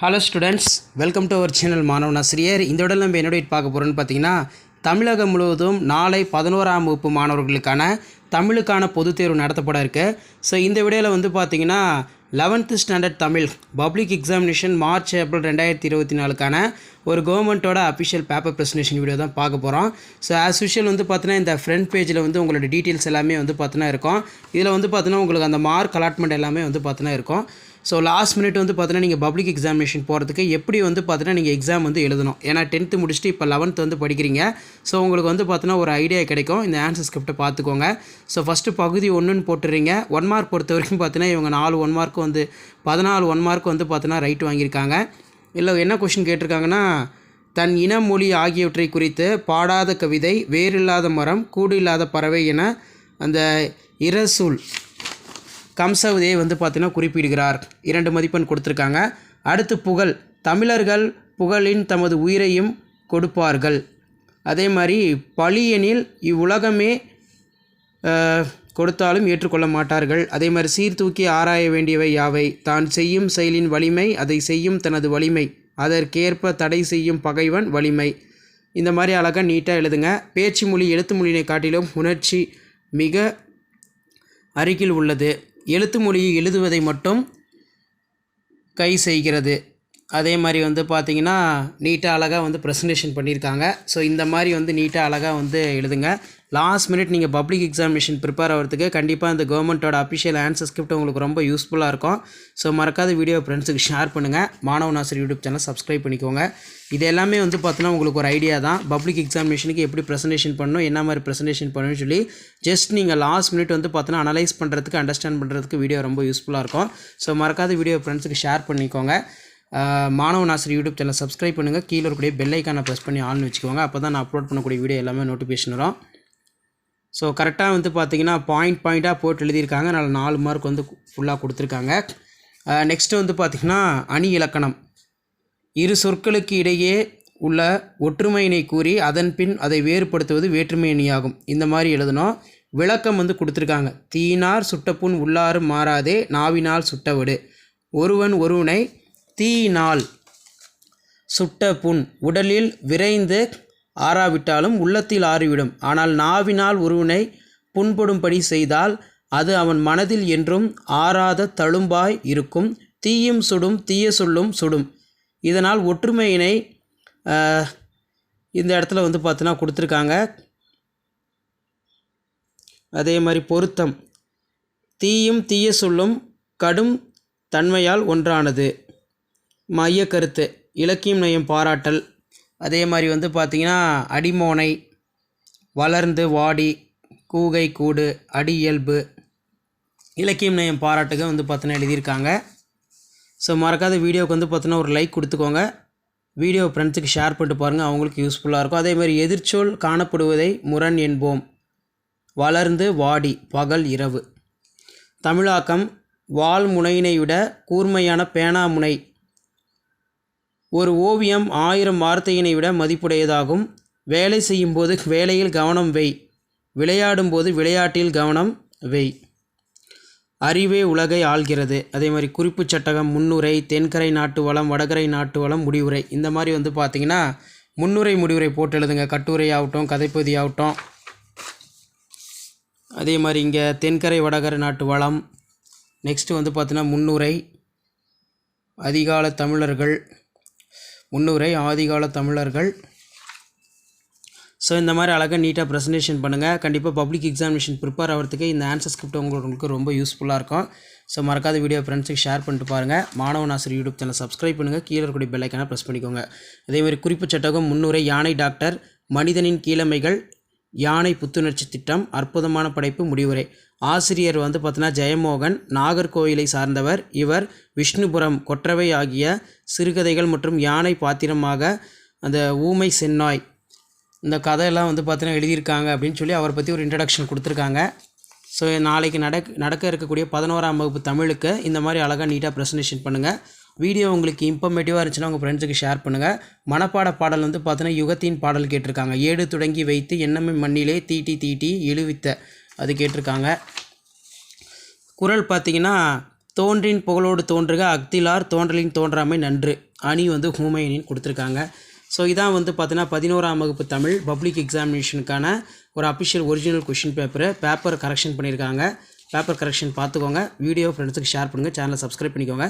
Hello students, welcome to our channel Manavan Aasiriyar. இந்த உடல் நம்ம என்னோட பார்க்க போகிறோன்னு பார்த்தீங்கன்னா, தமிழகம் முழுவதும் நாளை 11ஆம் வகுப்பு மாணவர்களுக்கான தமிழுக்கான பொதுத் தேர்வு நடத்தப்பட இருக்கு. ஸோ இந்த வீடியோவில் வந்து பார்த்தீங்கன்னா 11th standard Tamil public examination March April 2024க்கான ஒரு கவர்மெண்ட்டோட அஃபிஷியல் பேப்பர் ப்ரெசன்டேஷன் வீடியோ தான் பார்க்க போகிறோம். ஸோ ஆஸ் யூஷுவல் வந்து பார்த்தீங்கன்னா இந்த ஃப்ரண்ட் பேஜில் வந்து உங்களோட டீட்டெயில்ஸ் எல்லாமே வந்து பார்த்தீங்கன்னா இருக்கும். இதில் வந்து பார்த்தீங்கன்னா உங்களுக்கு அந்த மார்க் அலாட்மெண்ட் எல்லாமே வந்து பார்த்தீங்கன்னா இருக்கும். ஸோ லாஸ்ட் மினிட் வந்து பார்த்தீங்கன்னா நீங்கள் பப்ளிக் எக்ஸாமினேஷன் போகிறதுக்கு எப்படி வந்து பார்த்தீங்கன்னா நீங்கள் எக்ஸாம் வந்து எழுதணும். ஏன்னா 10th முடிச்சுட்டு இப்போ 11th வந்து படிக்கிறீங்க. ஸோ உங்களுக்கு வந்து பார்த்தீங்கன்னா ஒரு ஐடியா கிடைக்கும். இந்த ஆன்சர் ஸ்கிரிப்டை பார்த்துக்கோங்க. ஸோ ஃபஸ்ட்டு பகுதி 1ன்னு போட்டுறீங்க. 1 மார்க் பொறுத்த வரைக்கும் பார்த்தீங்கன்னா இவங்க 4 1 மார்க் வந்து 14 1 மார்க் வந்து பார்த்தீங்கன்னா ரைட் வாங்கியிருக்காங்க. இல்லை என்ன கொஷின் கேட்டிருக்காங்கன்னா, தன் இன மொழி ஆகியவற்றை குறித்து பாடாத கவிதை, வேறில்லாத மரம், கூடு இல்லாத பறவை என அந்த இரசூல் கம்சவதியை வந்து பார்த்தீங்கன்னா குறிப்பிடுகிறார். 2 மதிப்பெண் கொடுத்துருக்காங்க. அடுத்து புகழ், தமிழர்கள் புகழின் தமது உயிரையும் கொடுப்பார்கள். அதே மாதிரி பழியெனில் இவ்வுலகமே கொடுத்தாலும் ஏற்றுக்கொள்ள மாட்டார்கள். அதே மாதிரி சீர்தூக்கி ஆராய வேண்டியவை யாவை, தான் செய்யும் செயலின் வலிமை, அதை செய்யும் தனது வலிமை, அதற்கேற்ப தடை செய்யும் பகைவன் வலிமை. இந்த மாதிரி அழகாக நீட்டாக எழுதுங்க. பேச்சு மொழி எழுத்து மொழியினை காட்டிலும் உணர்ச்சி மிக அருகில் உள்ளது. எழுத்து மொழியை எழுதுவதை மட்டும் கை செய்கிறது. அதே மாதிரி வந்து பார்த்திங்கன்னா நீட்டாக அழகாக வந்து ப்ரெசன்டேஷன் பண்ணியிருக்காங்க. ஸோ இந்த மாதிரி வந்து நீட்டாக அழகாக வந்து எழுதுங்க. லாஸ்ட் மினிட் நீங்கள் பப்ளிக் எக்ஸாமினேஷன் ப்ரிப்பேர் ஆகிறதுக்கு கண்டிப்பாக இந்த கவர்மெண்ட்டோட அஃபிஷியல் ஆன்சர் ஸ்கிரிப்ட் உங்களுக்கு ரொம்ப யூஸ்ஃபுல்லாக இருக்கும். ஸோ மறக்காத வீடியோ ஃப்ரெண்ட்ஸுக்கு ஷேர் பண்ணுங்கள். மாணவன் ஆசிரியர் யூடியூப் சேனல் சப்ஸ்கிரைப் பண்ணிக்கோங்க. இது எல்லாமே வந்து பார்த்தீங்கன்னா உங்களுக்கு ஒரு ஐடியா தான். பப்ளிக் எக்ஸாமினேஷனுக்கு எப்படி ப்ரெசன்டேஷன் பண்ணணும், என்ன மாதிரி ப்ரெசன்டேஷன் பண்ணணும்னு சொல்லி ஜஸ்ட் நீங்கள் லாஸ்ட் மினிட் வந்து பார்த்தீங்கன்னா அனலைஸ் பண்ணுறதுக்கு, அண்டர்ஸ்டாண்ட் பண்ணுறதுக்கு வீடியோ ரொம்ப யூஸ்ஃபுல்லாக இருக்கும். ஸோ மறக்காத வீடியோ ஃப்ரெண்ட்ஸுக்கு ஷேர் பண்ணிக்கோங்க. மாணவன் ஆசிரியர் யூடியூப் சேனல் சப்ஸ்கிரைப் பண்ணுங்கள். கீழே இருக்கக்கூடிய பெல் ஐக்கானை ப்ரெஸ் பண்ணி ஆல்னு வச்சுக்கோங்க. அப்போ தான் நான் அப்லோட் பண்ணக்கூடிய வீடியோ எல்லாமே நோட்டிஃபிகேஷன் வரும். ஸோ கரெக்டாக வந்து பார்த்திங்கன்னா பாயிண்ட்டாக போட்டு எழுதியிருக்காங்க. அதனால் 4 மார்க் வந்து ஃபுல்லாக கொடுத்துருக்காங்க. நெக்ஸ்ட்டு வந்து பார்த்திங்கன்னா அணி இலக்கணம். இரு சொற்களுக்கு இடையே உள்ள ஒற்றுமையினை கூறி அதன் பின் அதை வேறுபடுத்துவது வேற்றுமை அணியாகும். இந்த மாதிரி எழுதணும். விளக்கம் வந்து கொடுத்துருக்காங்க. தீயினார் சுட்டப்புண் உள்ளாறு மாறாதே, நாவினால் சுட்டவிடு. ஒருவன் ஒருவனை தீயினால் சுட்ட புண் உடலில் விரைந்து ஆறாவிட்டாலும் உள்ளத்தில் ஆறிவிடும். ஆனால் நாவினால் ஒருவனை புண்படும்படி செய்தால் அது அவன் மனதில் என்றும் ஆறாத தழும்பாய் இருக்கும். தீயும் சுடும், தீய சொல்லும் சுடும். இதனால் ஒற்றுமையினை இந்த இடத்துல வந்து பார்த்தீங்கன்னா கொடுத்துருக்காங்க. அதே மாதிரி பொருத்தம், தீயும் தீய சொல்லும் கடும் தன்மையால் ஒன்றானது. மைய கருத்து, இலக்கியம் நயம் பாராட்டல். அதே மாதிரி வந்து பார்த்திங்கன்னா அடிமோனை, வளர்ந்து வாடி, கூகை கூடு, அடி இயல்பு, இலக்கியம் நயம் பாராட்டுக வந்து பார்த்தீங்கன்னா எழுதியிருக்காங்க. ஸோ மறக்காத வீடியோவுக்கு வந்து பார்த்தீங்கன்னா ஒரு லைக் கொடுத்துக்கோங்க. வீடியோ ஃப்ரெண்ட்ஸுக்கு ஷேர் பண்ணிட்டு பாருங்கள், அவங்களுக்கு யூஸ்ஃபுல்லாக இருக்கும். அதே மாதிரி எதிர்ச்சொல் காணப்படுவதை முரண் என்போம். வளர்ந்து வாடி, பகல் இரவு. தமிழாக்கம், வால் முனையினை விட கூர்மையான பேனா முனை. ஒரு ஓவியம் 1000 வார்த்தையினை விட மதிப்புடையதாகும். வேலை செய்யும்போது வேலையில் கவனம் வை, விளையாடும்போது விளையாட்டில் கவனம் வை. அறிவே உலகை ஆள்கிறது. அதே மாதிரி குறிப்பு சட்டகம், முன்னுரை, தென்கரை நாட்டு வளம், வடகரை நாட்டு வளம், முடிவுரை. இந்த மாதிரி வந்து பார்த்திங்கன்னா முன்னுரை முடிவுரை போட்டு எழுதுங்க. கட்டுரை ஆகட்டும், கதைப்பகுதி ஆகட்டும். அதே மாதிரி இங்கே தென்கரை வடகரை நாட்டு வளம். நெக்ஸ்ட்டு வந்து பார்த்திங்கன்னா முன்னுரை, அதிகால தமிழர்கள், முன்னுரை ஆதிகால தமிழர்கள். ஸோ இந்த மாதிரி அழகாக நீட்டாக ப்ரெசன்டேஷன் பண்ணுங்கள். கண்டிப்பாக பப்ளிக் எக்ஸாமினேஷன் ப்ரிப்பேர் ஆகிறதுக்கு இந்த ஆன்சர் ஸ்கிரிப்ட் உங்களுக்கு ரொம்ப யூஸ்ஃபுல்லாக இருக்கும். ஸோ மறக்காத வீடியோ ஃப்ரெண்ட்ஸுக்கு ஷேர் பண்ணிட்டு பாருங்கள். மாணவன் ஆசிரியர் யூடியூப் சேனல் சப்ஸ்கிரைப் பண்ணுங்கள். கீழே இருக்கக்கூடிய பெல் ஐக்கானை ப்ரெஸ் பண்ணிக்கோங்க. அதேமாதிரி குறிப்பு சட்டகம், முன்னுரை, யானை டாக்டர், மனிதனின் கீழமைகள், யானை புத்துணர்ச்சி திட்டம், அற்புதமான படைப்பு, முடிவுரை. ஆசிரியர் வந்து பார்த்தீங்கன்னா ஜெயமோகன், நாகர்கோயிலை சார்ந்தவர். இவர் விஷ்ணுபுரம், கொற்றவை ஆகிய சிறுகதைகள் மற்றும் யானை பாத்திரமாக அந்த ஊமை சென்னாய் இந்த கதையெல்லாம் வந்து பார்த்தீங்கன்னா எழுதியிருக்காங்க அப்படின்னு சொல்லி அவரை பற்றி ஒரு இன்ட்ரடக்ஷன் கொடுத்துருக்காங்க. ஸோ நாளைக்கு நடக்க இருக்கக்கூடிய 11ஆம் வகுப்பு தமிழுக்கு இந்த மாதிரி அழகாக நீட்டாக ப்ரெசன்டேஷன் பண்ணுங்கள். வீடியோ உங்களுக்கு இன்ஃபர்மேட்டிவாக இருந்துச்சுன்னா உங்கள் ஃப்ரெண்ட்ஸுக்கு ஷேர் பண்ணுங்கள். மனப்பாட பாடல் வந்து பார்த்தீங்கன்னா யுகத்தின் பாடல் கேட்டிருக்காங்க. ஏடு தொடங்கி வைத்து எண்ணமே மண்ணிலே தீட்டி தீட்டி இழுவித்த அது கேட்டிருக்காங்க. குறள் பார்த்திங்கன்னா தோன்றின் புகழோடு தோன்றுக அக்திலார் தோன்றலின் தோன்றாமை நன்று. அணி வந்து ஹுமைனின்னு கொடுத்துருக்காங்க. ஸோ இதான் வந்து பார்த்தீங்கன்னா 11ஆம் வகுப்பு தமிழ் பப்ளிக் எக்ஸாமினேஷனுக்கான ஒரு official original question paper correction பண்ணியிருக்காங்க. பேப்பர் கரெக்ஷன் பார்த்துக்கோங்க. வீடியோ ஃப்ரெண்ட்ஸுக்கு ஷேர் பண்ணுங்கள். சேனலை சப்ஸ்கிரைப் பண்ணிக்கோங்க.